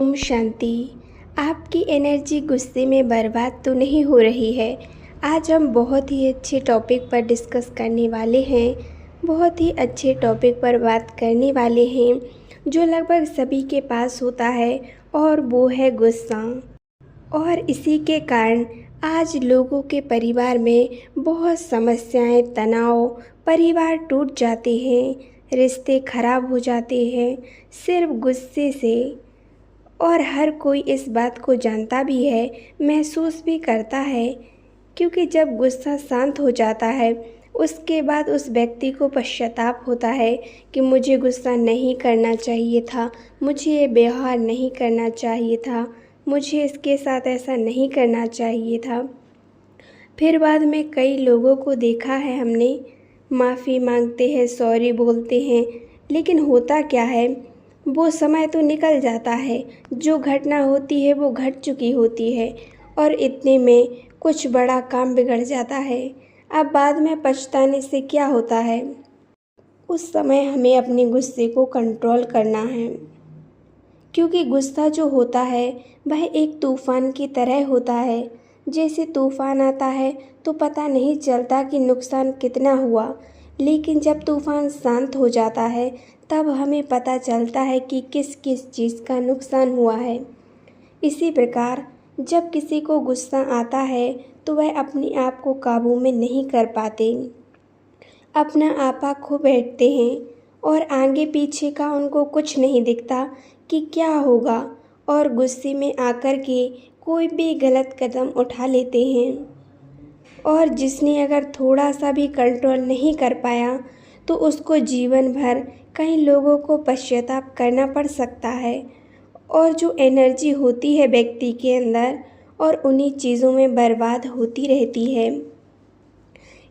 ओम शांति। आपकी एनर्जी गुस्से में बर्बाद तो नहीं हो रही है। आज हम बहुत ही अच्छे टॉपिक पर डिस्कस करने वाले हैं। बहुत ही अच्छे टॉपिक पर बात करने वाले हैं जो लगभग सभी के पास होता है, और वो है गुस्सा। और इसी के कारण आज लोगों के परिवार में बहुत समस्याएं, तनाव, परिवार टूट जाते हैं, रिश्ते खराब हो जाते हैं सिर्फ गुस्से से। और हर कोई इस बात को जानता भी है, महसूस भी करता है, क्योंकि जब गुस्सा शांत हो जाता है उसके बाद उस व्यक्ति को पश्चाताप होता है कि मुझे गुस्सा नहीं करना चाहिए था, मुझे ये व्यवहार नहीं करना चाहिए था, मुझे इसके साथ ऐसा नहीं करना चाहिए था। फिर बाद में कई लोगों को देखा है हमने, माफ़ी मांगते हैं, सॉरी बोलते हैं, लेकिन होता क्या है, वो समय तो निकल जाता है, जो घटना होती है वो घट चुकी होती है, और इतने में कुछ बड़ा काम बिगड़ जाता है। अब बाद में पछताने से क्या होता है। उस समय हमें अपने गुस्से को कंट्रोल करना है, क्योंकि गुस्सा जो होता है वह एक तूफ़ान की तरह होता है। जैसे तूफ़ान आता है तो पता नहीं चलता कि नुकसान कितना हुआ, लेकिन जब तूफ़ान शांत हो जाता है तब हमें पता चलता है कि किस किस चीज़ का नुकसान हुआ है। इसी प्रकार जब किसी को गुस्सा आता है तो वह अपने आप को काबू में नहीं कर पाते, अपना आपा खो बैठते हैं, और आगे पीछे का उनको कुछ नहीं दिखता कि क्या होगा, और गुस्से में आकर के कोई भी गलत कदम उठा लेते हैं। और जिसने अगर थोड़ा सा भी कंट्रोल नहीं कर पाया तो उसको जीवन भर कई लोगों को पश्चाताप करना पड़ सकता है, और जो एनर्जी होती है व्यक्ति के अंदर और उन्हीं चीज़ों में बर्बाद होती रहती है।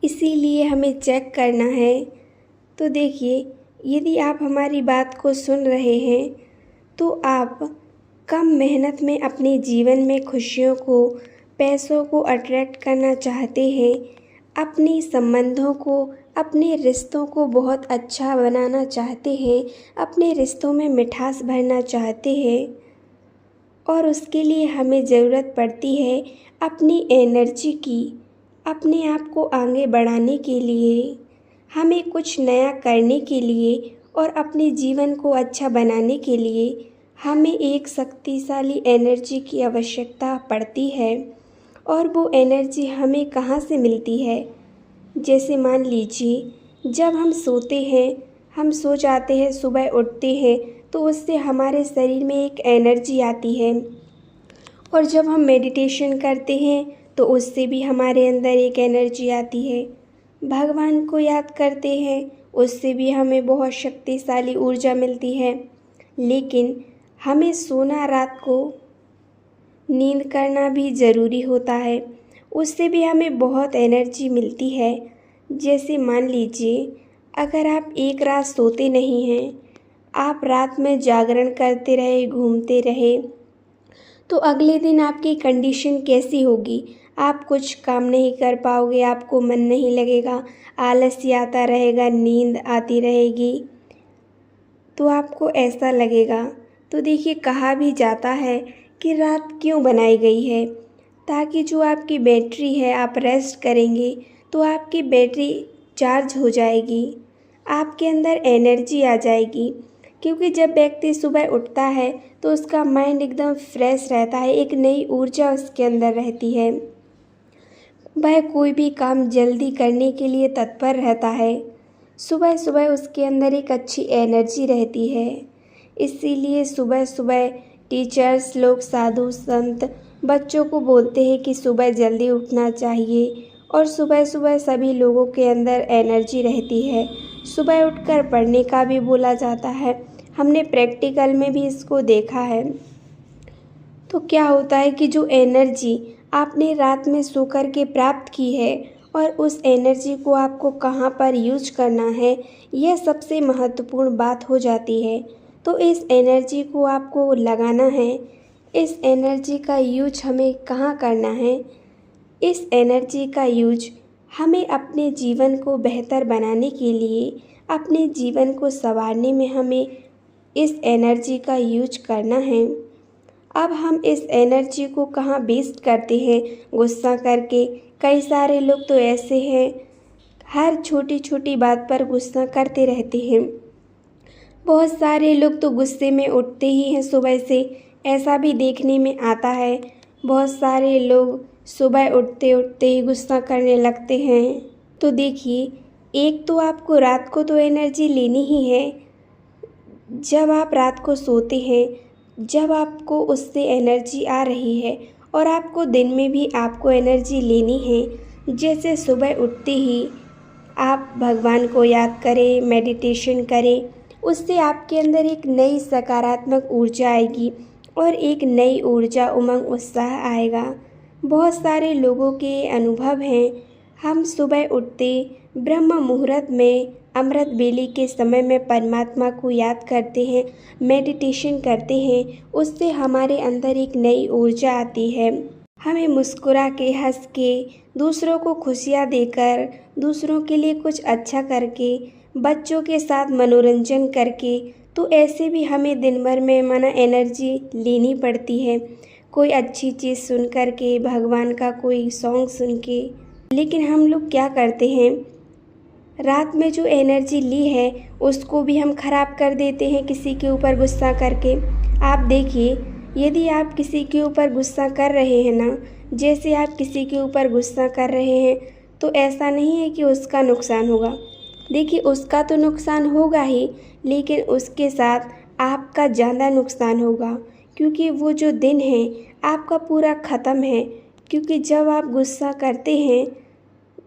इसीलिए हमें चेक करना है। तो देखिए, यदि आप हमारी बात को सुन रहे हैं तो आप कम मेहनत में अपने जीवन में खुशियों को, पैसों को अट्रैक्ट करना चाहते हैं, अपने संबंधों को, अपने रिश्तों को बहुत अच्छा बनाना चाहते हैं, अपने रिश्तों में मिठास भरना चाहते हैं, और उसके लिए हमें ज़रूरत पड़ती है अपनी एनर्जी की। अपने आप को आगे बढ़ाने के लिए, हमें कुछ नया करने के लिए और अपने जीवन को अच्छा बनाने के लिए हमें एक शक्तिशाली एनर्जी की आवश्यकता पड़ती है। और वो एनर्जी हमें कहाँ से मिलती है। जैसे मान लीजिए, जब हम सोते हैं, हम सो जाते हैं, सुबह उठते हैं तो उससे हमारे शरीर में एक एनर्जी आती है, और जब हम मेडिटेशन करते हैं तो उससे भी हमारे अंदर एक एनर्जी आती है। भगवान को याद करते हैं, उससे भी हमें बहुत शक्तिशाली ऊर्जा मिलती है। लेकिन हमें सोना, रात को नींद करना भी ज़रूरी होता है, उससे भी हमें बहुत एनर्जी मिलती है। जैसे मान लीजिए, अगर आप एक रात सोते नहीं हैं, आप रात में जागरण करते रहे, घूमते रहे, तो अगले दिन आपकी कंडीशन कैसी होगी। आप कुछ काम नहीं कर पाओगे, आपको मन नहीं लगेगा, आलस्य आता रहेगा, नींद आती रहेगी, तो आपको ऐसा लगेगा। तो देखिए, कहा भी जाता है कि रात क्यों बनाई गई है, ताकि जो आपकी बैटरी है, आप रेस्ट करेंगे तो आपकी बैटरी चार्ज हो जाएगी, आपके अंदर एनर्जी आ जाएगी। क्योंकि जब व्यक्ति सुबह उठता है तो उसका माइंड एकदम फ्रेश रहता है, एक नई ऊर्जा उसके अंदर रहती है, वह कोई भी काम जल्दी करने के लिए तत्पर रहता है। सुबह सुबह उसके अंदर एक अच्छी एनर्जी रहती है। इसीलिए सुबह सुबह टीचर्स लोग, साधु संत बच्चों को बोलते हैं कि सुबह जल्दी उठना चाहिए, और सुबह सुबह सभी लोगों के अंदर एनर्जी रहती है। सुबह उठकर पढ़ने का भी बोला जाता है, हमने प्रैक्टिकल में भी इसको देखा है। तो क्या होता है कि जो एनर्जी आपने रात में सोकर के प्राप्त की है, और उस एनर्जी को आपको कहाँ पर यूज करना है, यह सबसे महत्वपूर्ण बात हो जाती है। तो इस एनर्जी को आपको लगाना है, इस एनर्जी का यूज हमें कहाँ करना है। इस एनर्जी का यूज हमें अपने जीवन को बेहतर बनाने के लिए, अपने जीवन को संवारने में हमें इस एनर्जी का यूज करना है। अब हम इस एनर्जी को कहाँ वेस्ट करते हैं गुस्सा करके। कई सारे लोग तो ऐसे हैं, हर छोटी छोटी बात पर गुस्सा करते रहते हैं। बहुत सारे लोग तो गुस्से में उठते ही हैं सुबह से, ऐसा भी देखने में आता है। बहुत सारे लोग सुबह उठते उठते ही गुस्सा करने लगते हैं। तो देखिए, एक तो आपको रात को तो एनर्जी लेनी ही है। जब आप रात को सोते हैं, जब आपको उससे एनर्जी आ रही है, और आपको दिन में भी आपको एनर्जी लेनी है। जैसे सुबह उठते ही आप भगवान को याद करें, मेडिटेशन करें, उससे आपके अंदर एक नई सकारात्मक ऊर्जा आएगी और एक नई ऊर्जा, उमंग, उत्साह आएगा। बहुत सारे लोगों के अनुभव हैं, हम सुबह उठते ब्रह्म मुहूर्त में, अमृत वेले के समय में परमात्मा को याद करते हैं, मेडिटेशन करते हैं, उससे हमारे अंदर एक नई ऊर्जा आती है। हमें मुस्कुरा के, हंस के, दूसरों को खुशियाँ देकर, दूसरों के लिए कुछ अच्छा करके, बच्चों के साथ मनोरंजन करके, तो ऐसे भी हमें दिन भर में माना एनर्जी लेनी पड़ती है। कोई अच्छी चीज़ सुन कर के, भगवान का कोई सॉन्ग सुन के। लेकिन हम लोग क्या करते हैं, रात में जो एनर्जी ली है उसको भी हम खराब कर देते हैं किसी के ऊपर गुस्सा करके। आप देखिए, यदि आप किसी के ऊपर गुस्सा कर रहे हैं ना, जैसे आप किसी के ऊपर गुस्सा कर रहे हैं, तो ऐसा नहीं है कि उसका नुकसान होगा। देखिए, उसका तो नुकसान होगा ही, लेकिन उसके साथ आपका ज़्यादा नुकसान होगा, क्योंकि वो जो दिन है आपका पूरा ख़त्म है। क्योंकि जब आप गुस्सा करते हैं,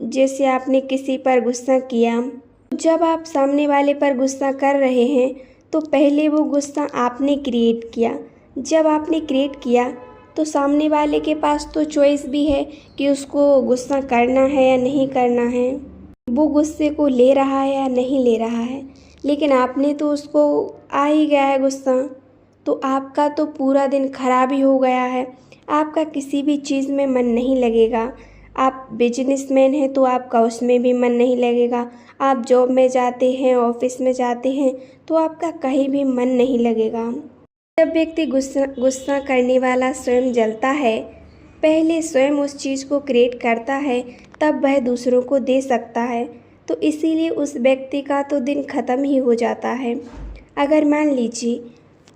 जैसे आपने किसी पर गुस्सा किया, जब आप सामने वाले पर गुस्सा कर रहे हैं, तो पहले वो गुस्सा आपने क्रिएट किया। जब आपने क्रिएट किया तो सामने वाले के पास तो चॉइस भी है कि उसको गुस्सा करना है या नहीं करना है, वो गुस्से को ले रहा है या नहीं ले रहा है। लेकिन आपने तो उसको आ ही गया है गुस्सा, तो आपका तो पूरा दिन खराब ही हो गया है। आपका किसी भी चीज़ में मन नहीं लगेगा। आप बिजनेसमैन हैं तो आपका उसमें भी मन नहीं लगेगा। आप जॉब में जाते हैं, ऑफिस में जाते हैं, तो आपका कहीं भी मन नहीं लगेगा। जब व्यक्ति गुस्सा करने वाला स्वयं जलता है, पहले स्वयं उस चीज़ को क्रिएट करता है, तब वह दूसरों को दे सकता है। तो इसीलिए उस व्यक्ति का तो दिन ख़त्म ही हो जाता है। अगर मान लीजिए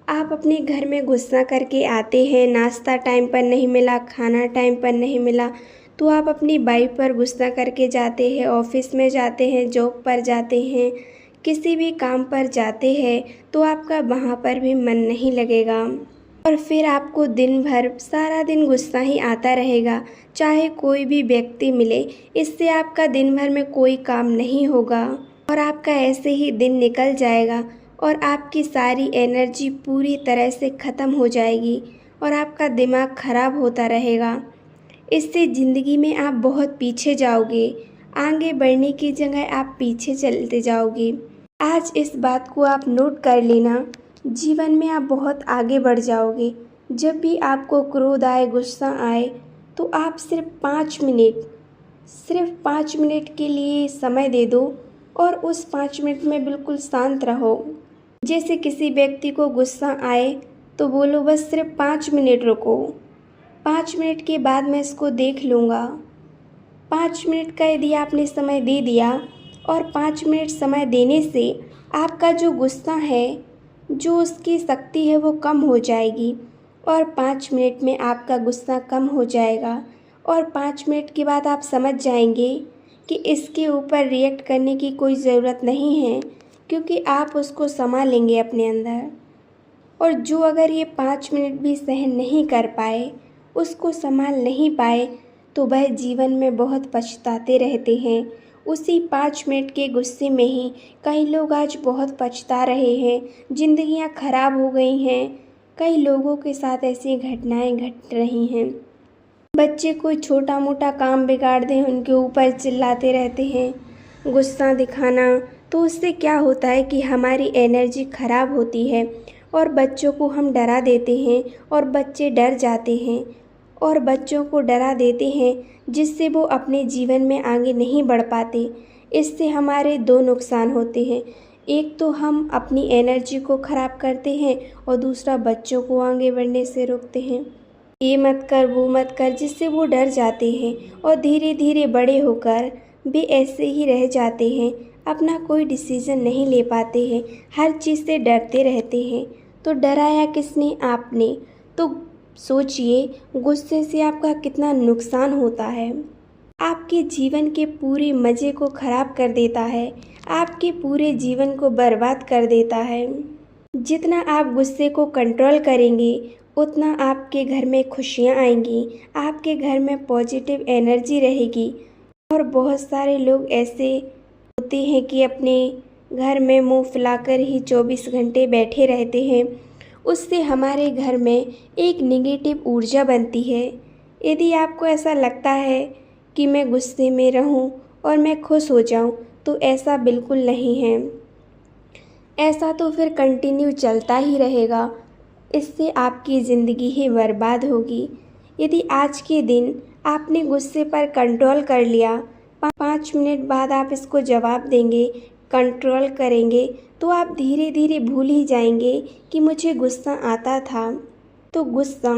आप अपने घर में गुस्सा करके आते हैं, नाश्ता टाइम पर नहीं मिला, खाना टाइम पर नहीं मिला, तो आप अपनी वाइफ पर गुस्सा करके जाते हैं, ऑफिस में जाते हैं, जॉब पर जाते हैं, किसी भी काम पर जाते हैं, तो आपका वहाँ पर भी मन नहीं लगेगा। और फिर आपको दिन भर सारा दिन गुस्सा ही आता रहेगा, चाहे कोई भी व्यक्ति मिले। इससे आपका दिन भर में कोई काम नहीं होगा और आपका ऐसे ही दिन निकल जाएगा और आपकी सारी एनर्जी पूरी तरह से ख़त्म हो जाएगी और आपका दिमाग ख़राब होता रहेगा। इससे ज़िंदगी में आप बहुत पीछे जाओगे, आगे बढ़ने की जगह आप पीछे चलते जाओगे। आज इस बात को आप नोट कर लेना, जीवन में आप बहुत आगे बढ़ जाओगे। जब भी आपको क्रोध आए, गुस्सा आए, तो आप सिर्फ 5 मिनट के लिए समय दे दो और उस 5 मिनट में बिल्कुल शांत रहो। जैसे किसी व्यक्ति को गुस्सा आए तो बोलो बस सिर्फ 5 मिनट रुको, 5 मिनट के बाद मैं इसको देख लूँगा। 5 मिनट का यदि आपने समय दे दिया और 5 मिनट समय देने से आपका जो गुस्सा है, जो उसकी शक्ति है, वो कम हो जाएगी और 5 मिनट में आपका गुस्सा कम हो जाएगा। और 5 मिनट के बाद आप समझ जाएंगे कि इसके ऊपर रिएक्ट करने की कोई ज़रूरत नहीं है, क्योंकि आप उसको संभालेंगे अपने अंदर। और जो अगर ये 5 मिनट भी सहन नहीं कर पाए, उसको संभाल नहीं पाए, तो वह जीवन में बहुत पछताते रहते हैं। उसी 5 मिनट के गुस्से में ही कई लोग आज बहुत पछता रहे हैं, जिंदगियां खराब हो गई हैं। कई लोगों के साथ ऐसी घटनाएं घट रही हैं। बच्चे कोई छोटा मोटा काम बिगाड़ दें, उनके ऊपर चिल्लाते रहते हैं, गुस्सा दिखाना, तो उससे क्या होता है कि हमारी एनर्जी खराब होती है और बच्चों को हम डरा देते हैं और बच्चे डर जाते हैं और बच्चों को डरा देते हैं, जिससे वो अपने जीवन में आगे नहीं बढ़ पाते। इससे हमारे 2 नुकसान होते हैं। एक तो हम अपनी एनर्जी को ख़राब करते हैं और दूसरा बच्चों को आगे बढ़ने से रोकते हैं। ये मत कर, वो मत कर, जिससे वो डर जाते हैं और धीरे धीरे बड़े होकर भी ऐसे ही रह जाते हैं, अपना कोई डिसीज़न नहीं ले पाते हैं, हर चीज़ से डरते रहते हैं। तो डराया किसने? आपने। तो सोचिए, गुस्से से आपका कितना नुकसान होता है। आपके जीवन के पूरे मज़े को ख़राब कर देता है, आपके पूरे जीवन को बर्बाद कर देता है। जितना आप गुस्से को कंट्रोल करेंगे, उतना आपके घर में खुशियाँ आएंगी, आपके घर में पॉजिटिव एनर्जी रहेगी। और बहुत सारे लोग ऐसे होते हैं कि अपने घर में मुंह फुलाकर ही 24 घंटे बैठे रहते हैं। उससे हमारे घर में एक नेगेटिव ऊर्जा बनती है। यदि आपको ऐसा लगता है कि मैं गुस्से में रहूं और मैं खुश हो जाऊं, तो ऐसा बिल्कुल नहीं है। ऐसा तो फिर कंटिन्यू चलता ही रहेगा, इससे आपकी ज़िंदगी ही बर्बाद होगी। यदि आज के दिन आपने गुस्से पर कंट्रोल कर लिया, 5 मिनट बाद आप इसको जवाब देंगे, कंट्रोल करेंगे, तो आप धीरे धीरे भूल ही जाएंगे कि मुझे गुस्सा आता था। तो गुस्सा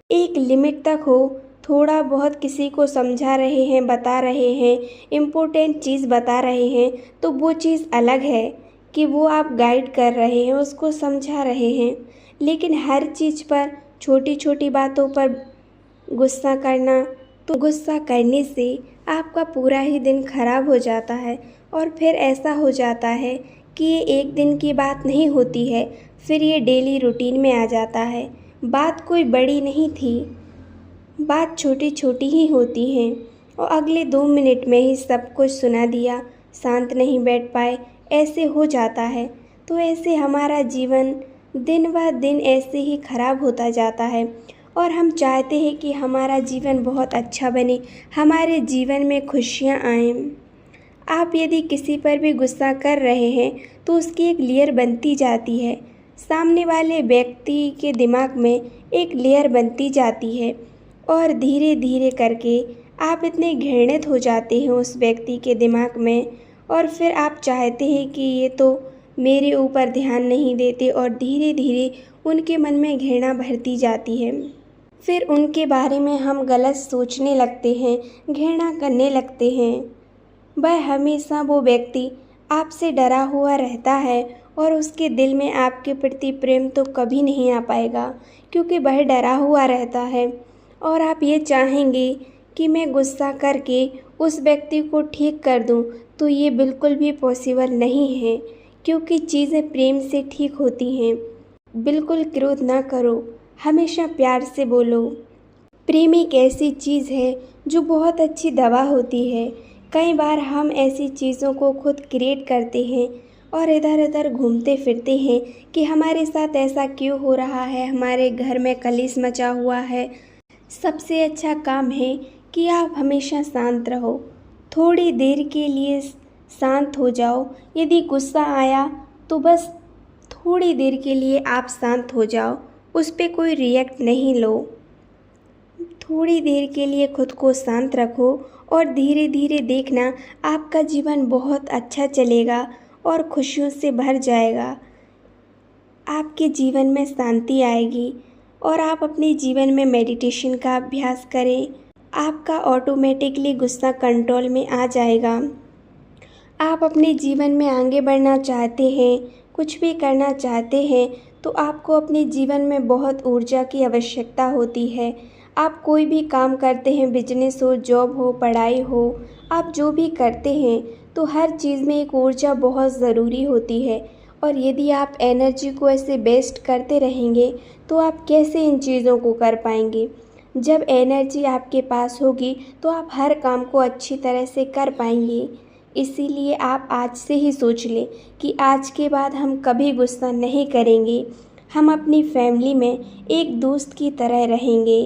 एक लिमिट तक हो, थोड़ा बहुत किसी को समझा रहे हैं, बता रहे हैं, इम्पोर्टेंट चीज़ बता रहे हैं, तो वो चीज़ अलग है कि वो आप गाइड कर रहे हैं, उसको समझा रहे हैं। लेकिन हर चीज़ पर, छोटी छोटी बातों पर गुस्सा करना, तो गुस्सा करने से आपका पूरा ही दिन खराब हो जाता है और फिर ऐसा हो जाता है कि ये एक दिन की बात नहीं होती है, फिर ये डेली रूटीन में आ जाता है। बात कोई बड़ी नहीं थी, बात छोटी छोटी ही होती हैं और अगले 2 मिनट में ही सब कुछ सुना दिया, शांत नहीं बैठ पाए, ऐसे हो जाता है। तो ऐसे हमारा जीवन दिन ब दिन ऐसे ही खराब होता जाता है और हम चाहते हैं कि हमारा जीवन बहुत अच्छा बने, हमारे जीवन में खुशियाँ आएँ। आप यदि किसी पर भी गुस्सा कर रहे हैं तो उसकी एक लेयर बनती जाती है, सामने वाले व्यक्ति के दिमाग में एक लेयर बनती जाती है और धीरे धीरे करके आप इतने घृणित हो जाते हैं उस व्यक्ति के दिमाग में और फिर आप चाहते हैं कि ये तो मेरे ऊपर ध्यान नहीं देते और धीरे धीरे उनके मन में घृणा भरती जाती है। फिर उनके बारे में हम गलत सोचने लगते हैं, घृणा करने लगते हैं। वह हमेशा वो व्यक्ति आपसे डरा हुआ रहता है और उसके दिल में आपके प्रति प्रेम तो कभी नहीं आ पाएगा, क्योंकि वह डरा हुआ रहता है। और आप ये चाहेंगे कि मैं गुस्सा करके उस व्यक्ति को ठीक कर दूं, तो ये बिल्कुल भी पॉसिबल नहीं है, क्योंकि चीज़ें प्रेम से ठीक होती हैं। बिल्कुल क्रोध ना करो, हमेशा प्यार से बोलो। प्रेम एक ऐसी चीज़ है जो बहुत अच्छी दवा होती है। कई बार हम ऐसी चीज़ों को खुद क्रिएट करते हैं और इधर उधर घूमते फिरते हैं कि हमारे साथ ऐसा क्यों हो रहा है, हमारे घर में कलेश मचा हुआ है। सबसे अच्छा काम है कि आप हमेशा शांत रहो, थोड़ी देर के लिए शांत हो जाओ। यदि गुस्सा आया तो बस थोड़ी देर के लिए आप शांत हो जाओ, उस पर कोई रिएक्ट नहीं लो। थोड़ी देर के लिए खुद को शांत रखो और धीरे धीरे देखना आपका जीवन बहुत अच्छा चलेगा और खुशियों से भर जाएगा। आपके जीवन में शांति आएगी और आप अपने जीवन में मेडिटेशन का अभ्यास करें, आपका ऑटोमेटिकली गुस्सा कंट्रोल में आ जाएगा। आप अपने जीवन में आगे बढ़ना चाहते हैं, कुछ भी करना चाहते हैं, तो आपको अपने जीवन में बहुत ऊर्जा की आवश्यकता होती है। आप कोई भी काम करते हैं, बिजनेस हो, जॉब हो, पढ़ाई हो, आप जो भी करते हैं, तो हर चीज़ में एक ऊर्जा बहुत ज़रूरी होती है। और यदि आप एनर्जी को ऐसे वेस्ट करते रहेंगे तो आप कैसे इन चीज़ों को कर पाएंगे। जब एनर्जी आपके पास होगी तो आप हर काम को अच्छी तरह से कर पाएंगे। इसीलिए आप आज से ही सोच लें कि आज के बाद हम कभी गुस्सा नहीं करेंगे, हम अपनी फैमिली में एक दोस्त की तरह रहेंगे।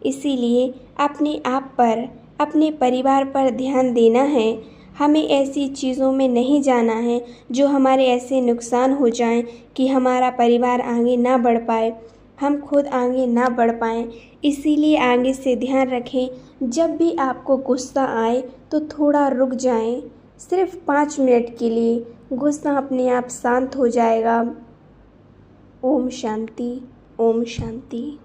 इसीलिए अपने आप पर, अपने परिवार पर ध्यान देना है। हमें ऐसी चीज़ों में नहीं जाना है जो हमारे ऐसे नुकसान हो जाएं कि हमारा परिवार आगे ना बढ़ पाए, हम खुद आगे ना बढ़ पाएं। इसीलिए आगे से ध्यान रखें, जब भी आपको गुस्सा आए तो थोड़ा रुक जाएं, सिर्फ 5 मिनट के लिए गुस्सा अपने आप शांत हो जाएगा। ओम शांति, ओम शांति।